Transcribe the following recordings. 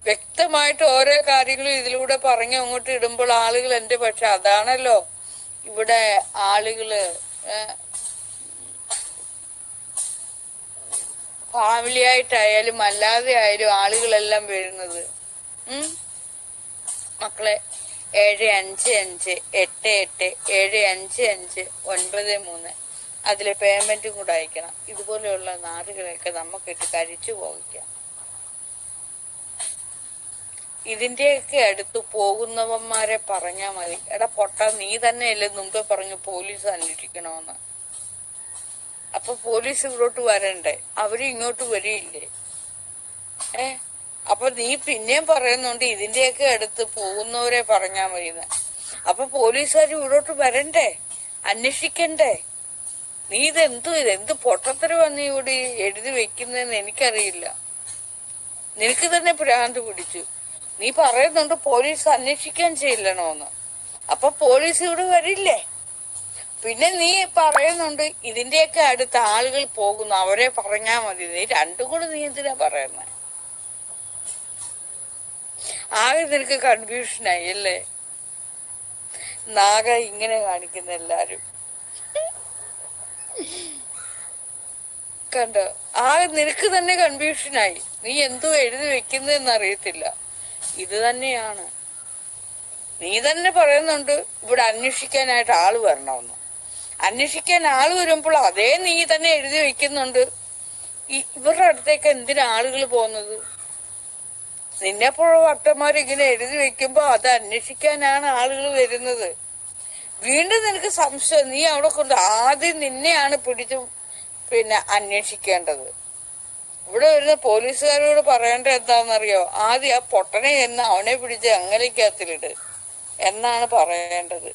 വ്യക്തമായിട്ട് ഓരോ കാര്യങ്ങളും ഇതിലൂടെ പറഞ്ഞു അങ്ങോട്ട് ഇടുമ്പോൾ ആളുകൾ എന്റെ പക്ഷെ അതാണല്ലോ ഇവിടെ ആളുകള് ഫാമിലി ആയിട്ടായാലും അല്ലാതെ ആയാലും ആളുകളെല്ലാം വരുന്നത്. മക്കളെ 7558875593 അതിലെ പേയ്മെന്റും കൂടെ അയക്കണം. ഇതുപോലെയുള്ള നാടുകളൊക്കെ നമുക്കിട്ട് കഴിച്ചു പോകിക്കാം. ഇതിന്റെയൊക്കെ അടുത്ത് പോകുന്നവന്മാരെ പറഞ്ഞാ മതി, എടാ പൊട്ട നീ തന്നെയല്ലേ മുമ്പേ പറഞ്ഞു പോലീസ് അന്വേഷിക്കണമെന്ന്. അപ്പൊ പോലീസ് ഇങ്ങോട്ട് വരണ്ടേ? അവര് ഇങ്ങോട്ട് വരില്ലേ? അപ്പൊ നീ പിന്നെയും പറയുന്നുണ്ട് ഇതിന്റെയൊക്കെ അടുത്ത് പോകുന്നവരെ പറഞ്ഞാ മതിന്ന്. അപ്പൊ പോലീസുകാർ ഇവിടോട്ട് വരണ്ടേ? അന്വേഷിക്കണ്ടേ? നീ ഇതെന്ത് പൊട്ടത്തരമാണ് നീ ഇവിടെ എഴുതി വെക്കുന്നതെന്ന് എനിക്കറിയില്ല. നിനക്ക് തന്നെ ഭ്രാന്ത് പിടിച്ചു. നീ പറയുന്നുണ്ട് പോലീസ് അന്വേഷിക്കാൻ ചെയ്യണോന്ന്. അപ്പൊ പോലീസ് ഇവിടെ വരില്ലേ? പിന്നെ നീ പറയുന്നുണ്ട് ഇതിന്റെയൊക്കെ അടുത്ത് ആളുകൾ പോകുന്നു, അവരെ പറഞ്ഞാ മതി. നീ രണ്ടും കൂടെ നീ എന്തിനാ പറയുന്നത്? ആകെ നിനക്ക് കൺഫ്യൂഷനായി അല്ലേ? നാഗ ഇങ്ങനെ കാണിക്കുന്ന എല്ലാരും കണ്ടോ? ആകെ നിനക്ക് തന്നെ കൺഫ്യൂഷനായി. നീ എന്തോ എഴുതി വെക്കുന്നതെന്ന് അറിയത്തില്ല. ഇത് തന്നെയാണ്. നീ തന്നെ പറയുന്നുണ്ട് ഇവിടെ അന്വേഷിക്കാനായിട്ട് ആള് വരണമെന്ന്. അന്വേഷിക്കാൻ ആള് വരുമ്പോൾ അതേ നീ തന്നെ എഴുതി വെക്കുന്നുണ്ട് ഇവരുടെ അടുത്തേക്ക് എന്തിനാ ആളുകൾ പോകുന്നത്? നിന്നെപ്പോഴുള്ള വട്ടന്മാരിങ്ങനെ എഴുതി വെക്കുമ്പോ അത് അന്വേഷിക്കാനാണ് ആളുകൾ വരുന്നത്. വീണ്ടും നിനക്ക് സംശയം. നീ അവിടെ കൊണ്ട് ആദ്യം നിന്നെയാണ് പിടിച്ചു അന്വേഷിക്കേണ്ടത്. ഇവിടെ വരുന്ന പോലീസുകാരോട് പറയേണ്ട എന്താണെന്നറിയോ? ആദ്യം ആ പൊട്ടനെ എന്ന് അവനെ പിടിച്ച് അങ്ങലിക്കകത്തിലിട് എന്നാണ് പറയേണ്ടത്.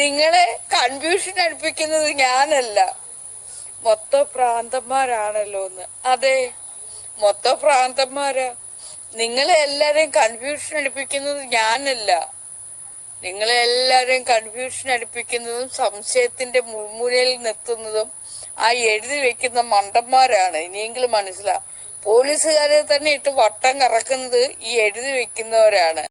നിങ്ങളെ കൺഫ്യൂഷൻ അടുപ്പിക്കുന്നത് ഞാനല്ല, മൊത്തം ഭ്രാന്തന്മാരാണല്ലോ എന്ന്. അതെ, മൊത്തം ഭ്രാന്തന്മാരാ. നിങ്ങളെ എല്ലാരെയും കൺഫ്യൂഷൻ അടുപ്പിക്കുന്നത് ഞാനല്ല. നിങ്ങളെ എല്ലാരെയും കൺഫ്യൂഷൻ അടുപ്പിക്കുന്നതും സംശയത്തിന്റെ മുൾമുനയിൽ നിർത്തുന്നതും ആ എഴുതി വെക്കുന്ന മണ്ടന്മാരാണ്. ഇനിയെങ്കിലും മനസ്സിലാ. പോലീസുകാരെ തന്നെ ഇട്ട് വട്ടം കറക്കുന്നത് ഈ എഴുതി വെക്കുന്നവരാണ്.